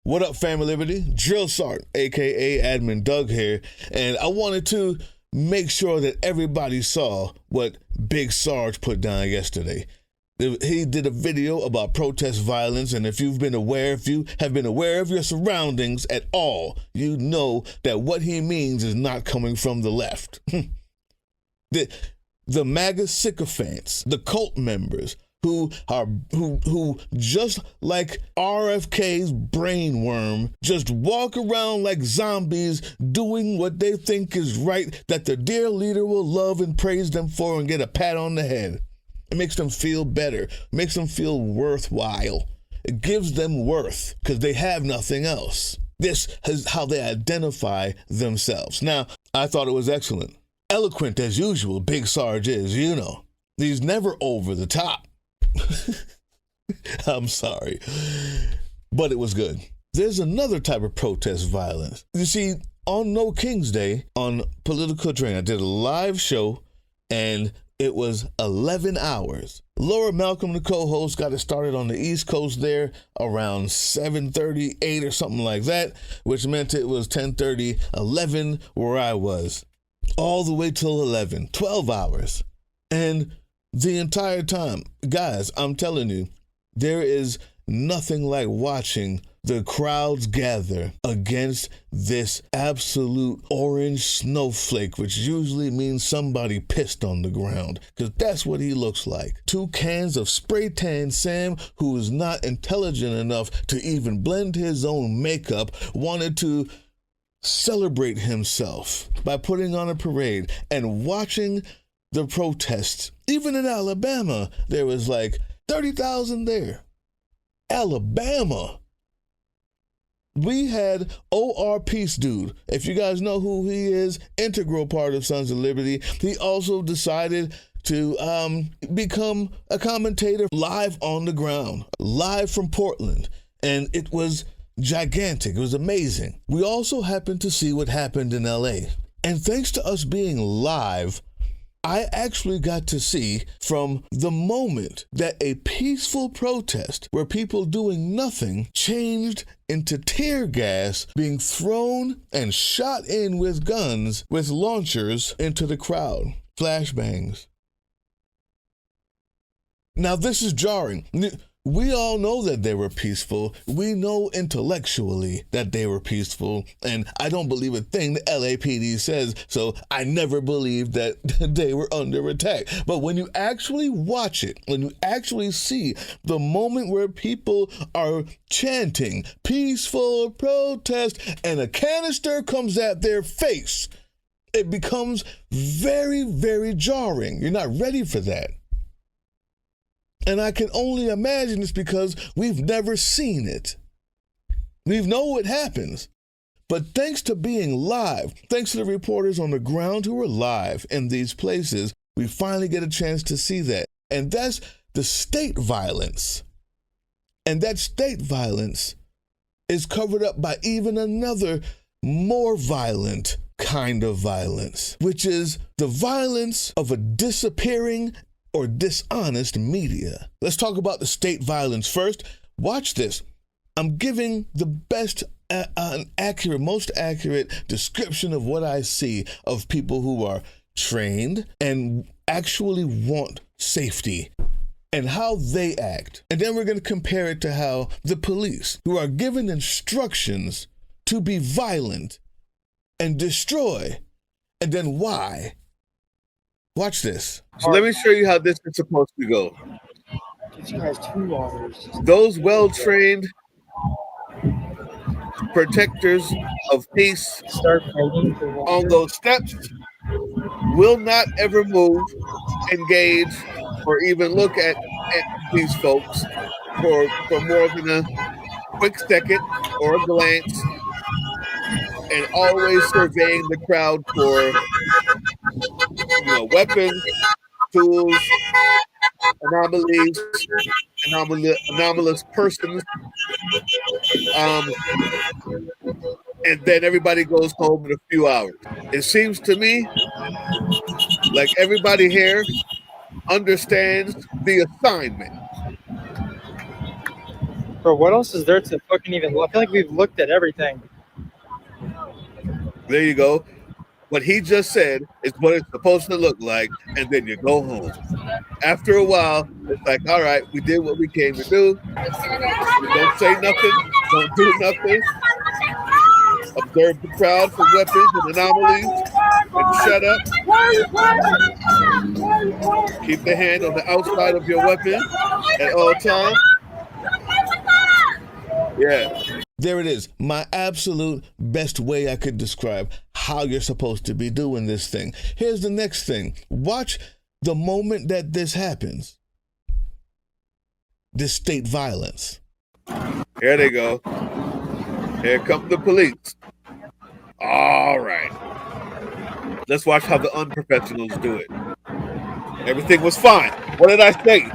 What up, Family Liberty? Drill Sergeant, aka Admin Doug here, and I wanted to make sure that everybody saw what Big Sarge put down yesterday. He did a video about protest violence, and if you have been aware of your surroundings at all, you know that what he means is not coming from the left. The MAGA sycophants, the cult members, who just like RFK's brainworm, just walk around like zombies doing what they think is right, that the dear leader will love and praise them for and get a pat on the head. It makes them feel better, makes them feel worthwhile. It gives them worth because they have nothing else. This is how they identify themselves. Now, I thought it was excellent. Eloquent as usual, Big Sarge is, you know. He's never over the top. I'm sorry, but it was good. There's another type of protest violence. You see, on No King's Day, on Political Train, I did a live show, and it was 11 hours. Laura Malcolm, the co-host, got it started on the East Coast there around 7:38 or something like that, which meant it was 10:30, 11 where I was, all the way till 11, 12 hours. And the entire time, guys, I'm telling you, there is nothing like watching the crowds gather against this absolute orange snowflake, which usually means somebody pissed on the ground, because that's what he looks like. 2 cans of spray tan Sam, who is not intelligent enough to even blend his own makeup, wanted to celebrate himself by putting on a parade and watching the protests. Even in Alabama, there was like 30,000 there. Alabama. We had O.R. Peace Dude. If you guys know who he is, integral part of Sons of Liberty. He also decided to become a commentator live on the ground, live from Portland. And it was gigantic. It was amazing. We also happened to see what happened in L.A. And thanks to us being live, I actually got to see from the moment that a peaceful protest where people doing nothing changed into tear gas being thrown and shot in with guns with launchers into the crowd. Flashbangs. Now this is jarring. We all know that they were peaceful. We know intellectually that they were peaceful, and I don't believe a thing the LAPD says, so I never believed that they were under attack. But when you actually watch it, when you actually see the moment where people are chanting peaceful protest and a canister comes at their face, it becomes very, very jarring. You're not ready for that. And I can only imagine it's because we've never seen it. We know what happens. But thanks to being live, thanks to the reporters on the ground who are live in these places, we finally get a chance to see that. And that's the state violence. And that state violence is covered up by even another more violent kind of violence, which is the violence of a disappearing or dishonest media. Let's talk about the state violence first. Watch this. I'm giving the best, most accurate description of what I see of people who are trained and actually want safety and how they act. And then we're going to compare it to how the police, who are given instructions to be violent and destroy, and then why. Watch this. So let me show you how this is supposed to go. Those well-trained protectors of peace on those steps will not ever move, engage, or even look at these folks for more than a quick second or a glance, and always surveying the crowd for weapons, tools, anomalous persons, and then everybody goes home in a few hours. It seems to me like everybody here understands the assignment. Bro, what else is there to fucking even look? I feel like we've looked at everything. There you go. What he just said is what it's supposed to look like, and then you go home. After a while, it's like, all right, we did what we came to do. Don't say nothing. Don't do nothing. Observe the crowd for weapons and anomalies, and shut up. Keep the hand on the outside of your weapon at all times. Yeah. There it is. My absolute best way I could describe how you're supposed to be doing this thing. Here's the next thing. Watch the moment that this happens. This state violence. Here they go. Here come the police. All right. Let's watch how the unprofessionals do it. Everything was fine. What did I say?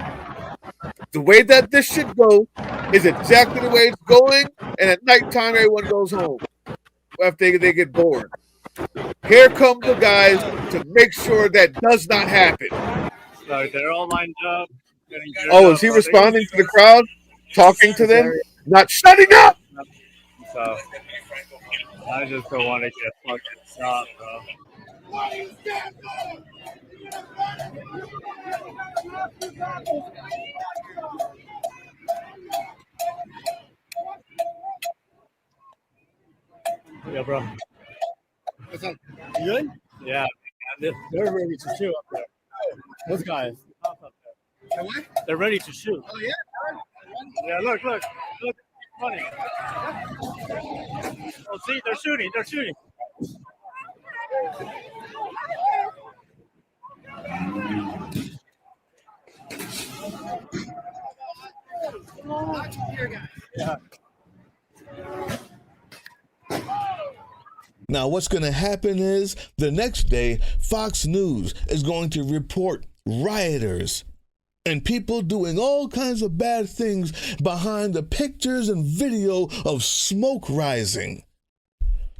The way that this should go is exactly the way it's going, and at nighttime everyone goes home after they get bored. Here come the guys to make sure that does not happen. So they're all lined up. Oh, is he responding to the crowd? Talking to them? Not shutting up! So I just don't want to get fucking stopped, bro. Yeah, bro. What's up? You good? Yeah, they're ready to shoot up there. Those guys. What? They're ready to shoot. Oh, yeah? Yeah, look. Funny. Oh, see, they're shooting. Yeah. Now, what's going to happen is the next day, Fox News is going to report rioters and people doing all kinds of bad things behind the pictures and video of smoke rising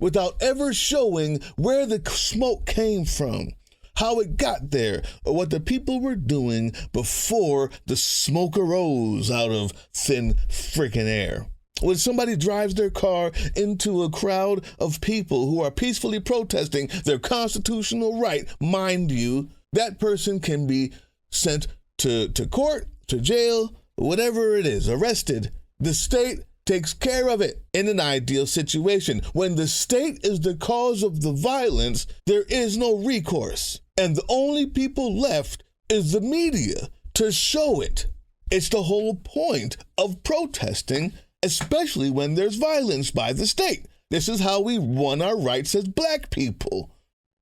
without ever showing where the smoke came from, how it got there, or what the people were doing before the smoke arose out of thin freaking air. When somebody drives their car into a crowd of people who are peacefully protesting their constitutional right, mind you, that person can be sent to court, to jail, whatever it is, arrested. The state takes care of it in an ideal situation. When the state is the cause of the violence, there is no recourse. And the only people left is the media to show it. It's the whole point of protesting, especially when there's violence by the state. This is how we won our rights as black people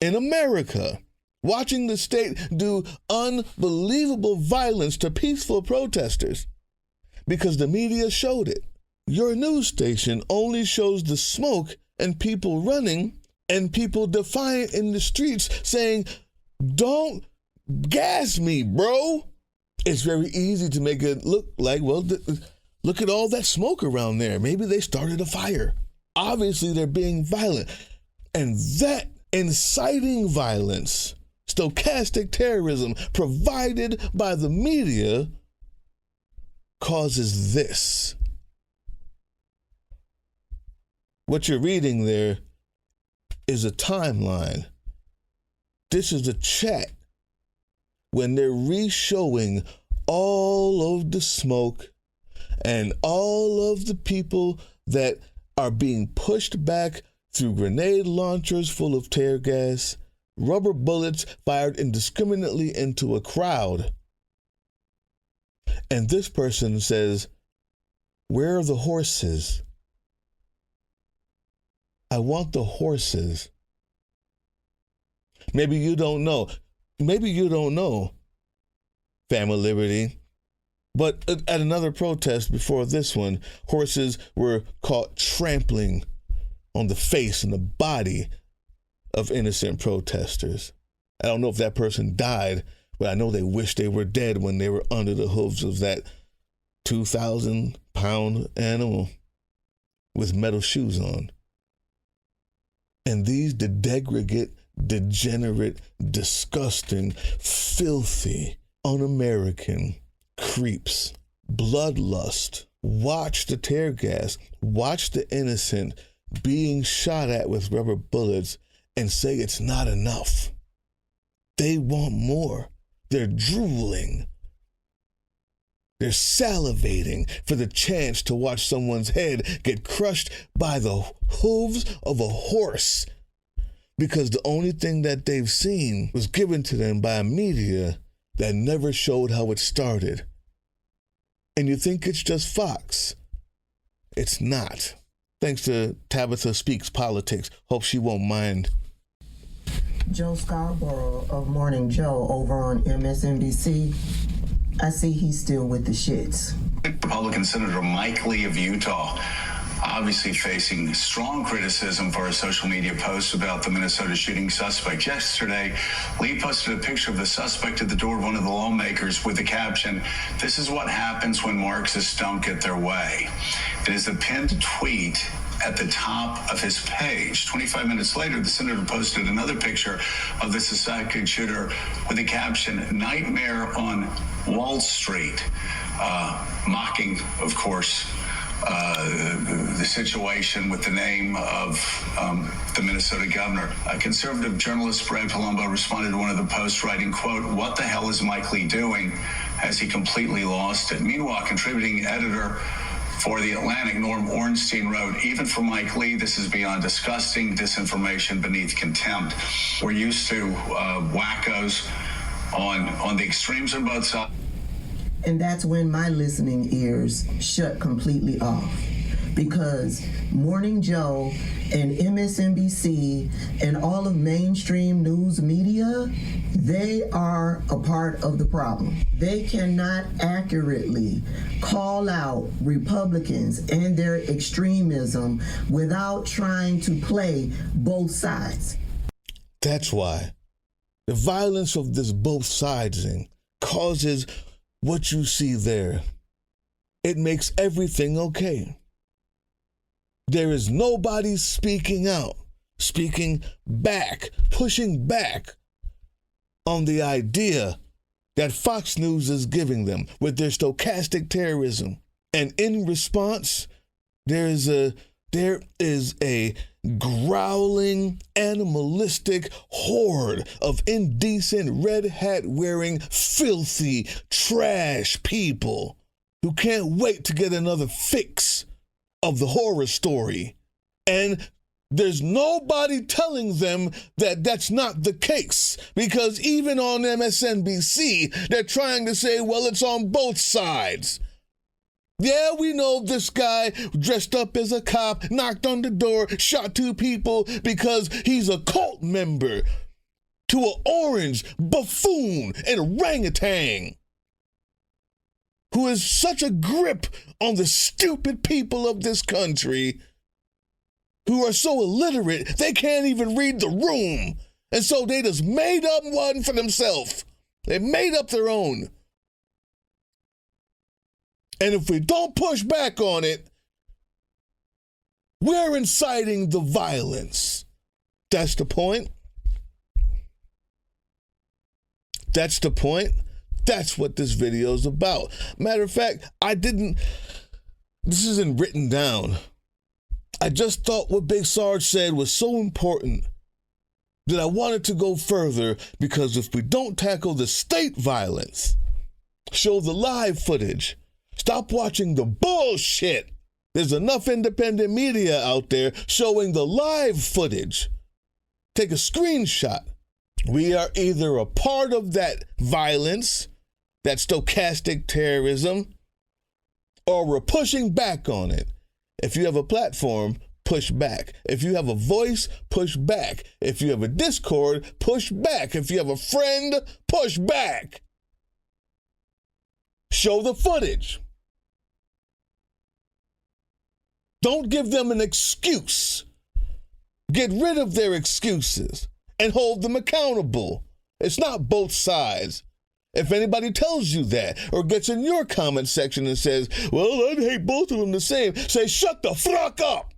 in America. Watching the state do unbelievable violence to peaceful protesters because the media showed it. Your news station only shows the smoke and people running and people defiant in the streets saying, "Don't gas me, bro." It's very easy to make it look like, well, look at all that smoke around there. Maybe they started a fire. Obviously, they're being violent. And that inciting violence, stochastic terrorism provided by the media, causes this. What you're reading there is a timeline. This is a chat when they're re-showing all of the smoke and all of the people that are being pushed back through grenade launchers full of tear gas, rubber bullets fired indiscriminately into a crowd. And this person says, "Where are the horses? I want the horses." Maybe you don't know. Maybe you don't know, Family Liberty. But at another protest before this one, horses were caught trampling on the face and the body of innocent protesters. I don't know if that person died, but I know they wish they were dead when they were under the hooves of that 2,000-pound animal with metal shoes on. And these degraded, degenerate, disgusting, filthy, un-American creeps, bloodlust, watch the tear gas, watch the innocent being shot at with rubber bullets and say it's not enough. They want more. They're drooling. They're salivating for the chance to watch someone's head get crushed by the hooves of a horse, because the only thing that they've seen was given to them by a media that never showed how it started. And you think it's just Fox. It's not. Thanks to Tabitha Speaks Politics. Hope she won't mind. Joe Scarborough of Morning Joe over on MSNBC. I see he's still with the shits. Republican Senator Mike Lee of Utah, obviously facing strong criticism for a social media post about the Minnesota shooting suspect. Yesterday, Lee posted a picture of the suspect at the door of one of the lawmakers with the caption, "This is what happens when Marxists don't get their way." It is a pinned tweet at the top of his page. 25 minutes later, the senator posted another picture of the suspected shooter with the caption, "Nightmare on Wall Street," mocking, of course, the situation with the name of the Minnesota governor. A conservative journalist, Brad Palumbo, responded to one of the posts writing, quote, "What the hell is Mike Lee doing? Has he completely lost it?" Meanwhile, contributing editor for The Atlantic, Norm Ornstein wrote, "Even for Mike Lee, this is beyond disgusting, disinformation beneath contempt." We're used to wackos on the extremes on both sides. And that's when my listening ears shut completely off, because Morning Joe and MSNBC and all of mainstream news media, they are a part of the problem. They cannot accurately call out Republicans and their extremism without trying to play both sides. That's why the violence of this both sidesing causes what you see there. It makes everything okay. There is nobody speaking out, speaking back, pushing back on the idea that Fox News is giving them with their stochastic terrorism. And in response, there is a growling, animalistic horde of indecent, red hat wearing, filthy, trash people who can't wait to get another fix of the horror story. And there's nobody telling them that that's not the case, because even on MSNBC, they're trying to say, well, it's on both sides. Yeah, we know this guy dressed up as a cop, knocked on the door, shot 2 people because he's a cult member to an orange buffoon and orangutan who has such a grip on the stupid people of this country who are so illiterate they can't even read the room. And so they just made up one for themselves. They made up their own. And if we don't push back on it, we're inciting the violence. That's the point. That's the point. That's what this video is about. Matter of fact, this isn't written down. I just thought what Big Sarge said was so important that I wanted to go further, because if we don't tackle the state violence, show the live footage, stop watching the bullshit. There's enough independent media out there showing the live footage. Take a screenshot. We are either a part of that violence, that stochastic terrorism, or we're pushing back on it. If you have a platform, push back. If you have a voice, push back. If you have a Discord, push back. If you have a friend, push back. Show the footage. Don't give them an excuse. Get rid of their excuses and hold them accountable. It's not both sides. If anybody tells you that or gets in your comment section and says, well, I hate both of them the same, say, shut the fuck up.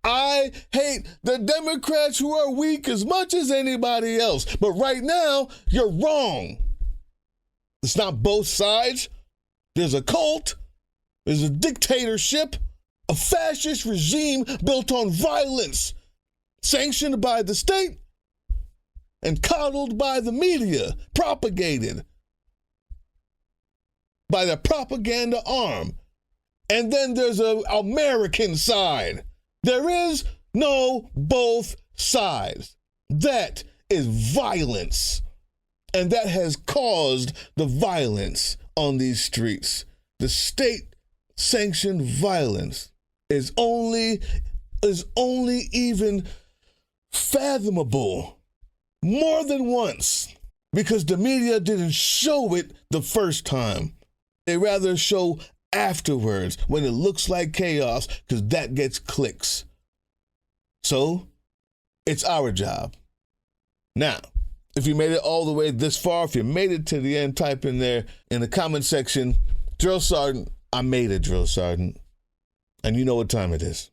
I hate the Democrats who are weak as much as anybody else. But right now, you're wrong. It's not both sides. There's a cult is a dictatorship, a fascist regime built on violence, sanctioned by the state and coddled by the media, propagated by the propaganda arm. And then there's an American side. There is no both sides. That is violence. And that has caused the violence on these streets. The state-sanctioned violence is only even fathomable more than once because the media didn't show it the first time. They rather show afterwards when it looks like chaos because that gets clicks. So it's our job. Now, if you made it all the way this far, if you made it to the end, type in there in the comment section, Drill Sergeant, I made it, Drill Sergeant. And you know what time it is.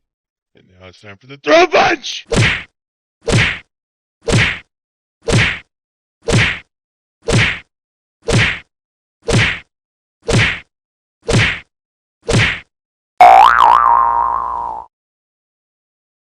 And now it's time for the throw punch!